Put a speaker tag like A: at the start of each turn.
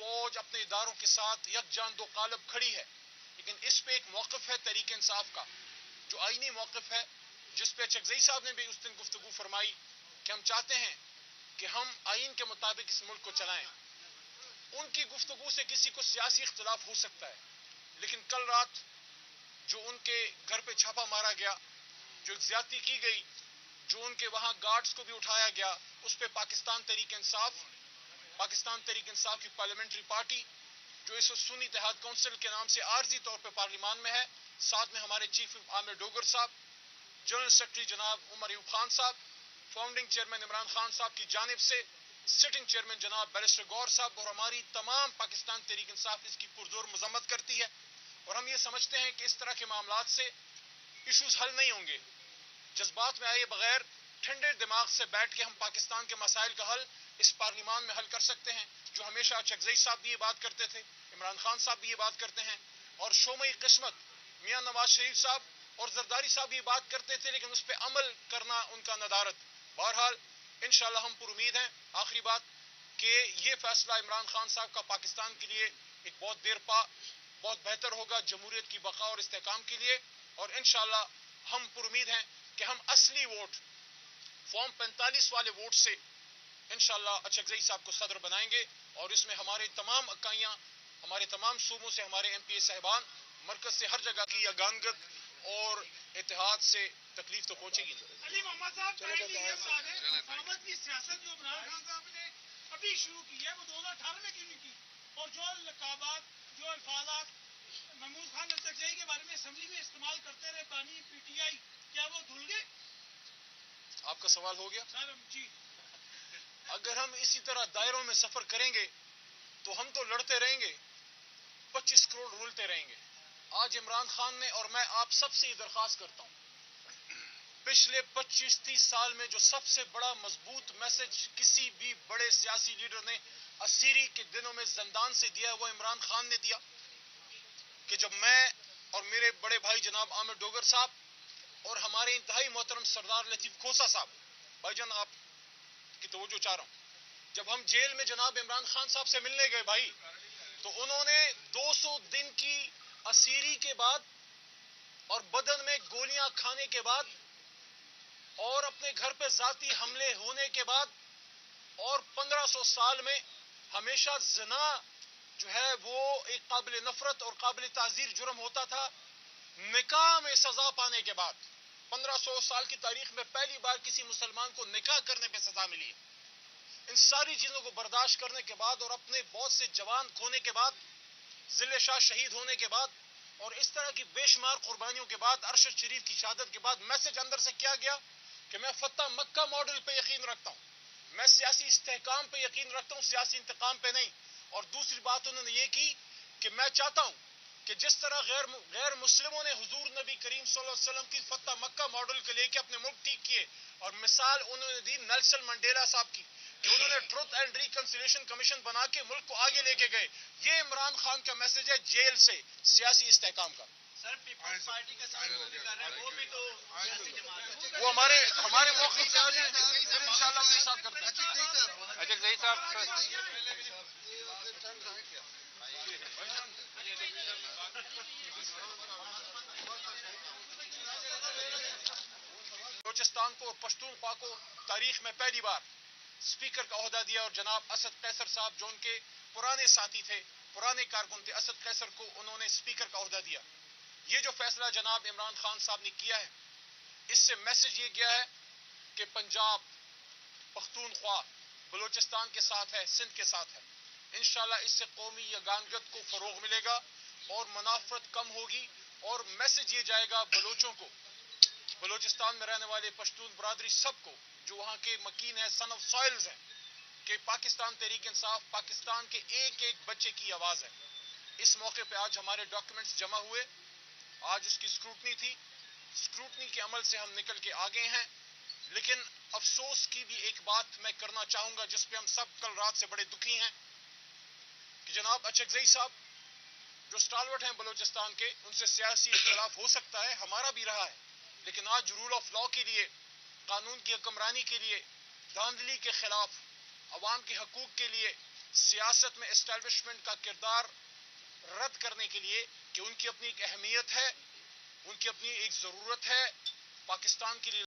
A: فوج اپنے اداروں کے ساتھ یکجان دو قالب کھڑی ہے، لیکن اس پہ ایک موقف ہے تحریک انصاف کا جو آئینی موقف ہے، جس پہ چکزئی صاحب نے بھی اس دن گفتگو فرمائی کہ ہم چاہتے ہیں کہ ہم آئین کے مطابق اس ملک کو چلائیں۔ ان کی گفتگو سے کسی کو سیاسی اختلاف ہو سکتا ہے، لیکن کل رات جو ان کے گھر پہ چھاپا مارا گیا، جو ایک زیادتی کی گئی، جو ان کے وہاں گارڈز کو بھی اٹھایا گیا، اس پہ پاکستان تحریک انصاف کی پارلیمنٹری پارٹی جو اس وقت سنی اتحاد کونسل کے نام سے عارضی طور پہ پارلیمان میں ہے، ساتھ میں ہمارے چیف عامر ڈوگر صاحب، جنرل سیکرٹری جناب عمر ایوب خان صاحب، فاؤنڈنگ چیئرمین عمران خان صاحب کی جانب سے سٹنگ چیئرمین جناب بیرسٹر گور صاحب اور ہماری تمام پاکستان تحریک انصاف اس کی پرزور مذمت کرتی ہے، اور ہم یہ سمجھتے ہیں کہ اس طرح کے معاملات سے ایشوز حل نہیں ہوں گے۔ جذبات میں آئے بغیر ٹھنڈے دماغ سے بیٹھ کے ہم پاکستان کے مسائل کا حل اس پارلیمان میں حل کر سکتے ہیں، جو ہمیشہ چکزئی صاحب بھی یہ بات کرتے تھے، عمران خان صاحب بھی یہ بات کرتے ہیں، اور شومئی قسمت میاں نواز شریف صاحب اور زرداری صاحب بھی یہ بات کرتے تھے، لیکن اس پہ عمل کرنا ان کا ندارت۔ بہرحال انشاءاللہ ہم پر امید ہیں، آخری بات، کہ یہ فیصلہ عمران خان صاحب کا پاکستان کے لیے ایک بہت دیر پا بہت بہتر ہوگا جمہوریت کی بقا اور استحکام کے لیے، اور انشاءاللہ ہم پر امید ہیں کہ ہم اصلی ووٹ فارم 45 والے ووٹ سے انشاءاللہ چکزئی صاحب کو صدر بنائیں گے، اور اس میں ہمارے تمام اکائیاں، ہمارے تمام صوبوں سے ہمارے ایم پی اے صاحبان، مرکز سے ہر جگہ کی یگانگت اور اتحاد سے تکلیف تو پہنچے گی۔
B: علی محمد صاحب حکومت کی سیاست جو عمران خان صاحب نے ابھی شروع کی ہے وہ 2018 میں کیوں نہیں کی، اور جو لقابات، جو الفاظات محمود خان چکزئی کے بارے میں اسمبلی میں استعمال کرتے رہے بانی پی ٹی آئی، کیا وہ دھل گئے؟
A: آپ کا سوال ہو گیا؟
B: سر جی،
A: اگر ہم اسی طرح دائروں میں سفر کریں گے تو ہم تو لڑتے رہیں گے، 25 کروڑ رولتے رہیں گے۔ آج عمران خان نے، اور میں آپ سب سے یہ درخواست کرتا ہوں، پچھلے 25-30 سال میں جو سب سے بڑا مضبوط میسج کسی بھی بڑے سیاسی لیڈر نے اسیری کے دنوں میں زندان سے دیا ہے وہ عمران خان نے دیا، کہ جب میں اور میرے بڑے بھائی جناب عامر ڈوگر صاحب اور ہمارے انتہائی محترم سردار لطیف کھوسہ صاحب، بھائی جان آپ کی توجہ چاہ رہا ہوں، جب ہم جیل میں جناب عمران خان صاحب سے ملنے گئے بھائی، تو انہوں نے 200 دن کی اسیری کے بعد اور بدن میں گولیاں کھانے کے بعد اور اپنے گھر پہ ذاتی حملے ہونے کے بعد اور 1500 سال میں ہمیشہ زنا جو ہے وہ ایک قابل نفرت اور قابل تعزیر جرم ہوتا تھا، نکاح میں سزا پانے کے بعد 1500 سال کی تاریخ میں پہلی بار کسی مسلمان کو نکاح کرنے پہ سزا ملی ہے۔ ان ساری چیزوں کو برداشت کرنے کے بعد اور اپنے بہت سے جوان کھونے کے بعد، ذل شاہ شہید ہونے کے بعد اور اس طرح کی بے شمار قربانیوں کے بعد، ارشد شریف کی شہادت کے بعد میسج اندر سے کیا گیا کہ میں فتح مکہ ماڈل پہ یقین رکھتا ہوں، میں سیاسی استحکام پہ یقین رکھتا ہوں، سیاسی انتقام پہ نہیں۔ اور دوسری بات انہوں نے یہ کی کہ میں چاہتا ہوں کہ جس طرح غیر مسلموں نے حضور نبی کریم صلی اللہ علیہ وسلم کی فتح مکہ ماڈل کے لے کے اپنے ملک ٹھیک کیے، اور مثال انہوں نے دی نیلسن منڈیلا صاحب کی کہ انہوں نے ٹروتھ اینڈ ریکنسیلیشن کمیشن بنا کے ملک کو آگے لے کے گئے، یہ عمران خان کا میسج ہے جیل سے سیاسی استحکام کا۔
B: سر پیپلز پارٹی کا ساتھ وہ بھی کر رہے ہیں، وہ بھی تو سیاسی جماعت ہے،
A: وہ ہمارے موقف سے آ جائیں، پھر انشاءاللہ ان کے ساتھ کرتے ہیں۔
C: اچھا زئی صاحب،
A: بلوچستان کو اور پشتونخوا کو تاریخ میں پہلی بار اسپیکر کا عہدہ دیا، اور جناب اسد قیصر صاحب جو ان کے پرانے ساتھی تھے، پرانے کارکن تھے، اسد قیصر کو انہوں نے اسپیکر کا عہدہ دیا۔ یہ جو فیصلہ جناب عمران خان صاحب نے کیا ہے، اس سے میسج یہ گیا ہے کہ پنجاب، پختونخوا بلوچستان کے ساتھ ہے، سندھ کے ساتھ ہے۔ انشاءاللہ اس سے قومی یگانگت کو فروغ ملے گا اور منافرت کم ہوگی، اور میسج یہ جائے گا بلوچوں کو، بلوچستان میں رہنے والے پشتون برادری سب کو جو وہاں کے مکین ہیں، سن آف سوائلز ہیں، کہ پاکستان تحریک انصاف پاکستان کے ایک ایک بچے کی آواز ہے۔ اس موقع پہ آج ہمارے ڈاکیومنٹس جمع ہوئے، آج اس کی اسکروٹنی تھی، اسکروٹنی کے عمل سے ہم نکل کے آگے ہیں، لیکن افسوس کی بھی ایک بات میں کرنا چاہوں گا جس پہ ہم سب کل رات سے بڑے دکھی ہیں، کہ جناب اچکزئی صاحب جو سٹالورٹ ہیں بلوچستان کے، ان سے سیاسی اختلاف ہو سکتا ہے، ہمارا بھی رہا ہے، لیکن آج رول آف لا کے لیے، قانون کی حکمرانی کے لیے، دھاندلی کے خلاف، عوام کے حقوق کے لیے، سیاست میں اسٹیبلشمنٹ کا کردار رد کرنے کے لیے کہ ان کی اپنی ایک اہمیت ہے، ان کی اپنی ایک ضرورت ہے پاکستان کے لیے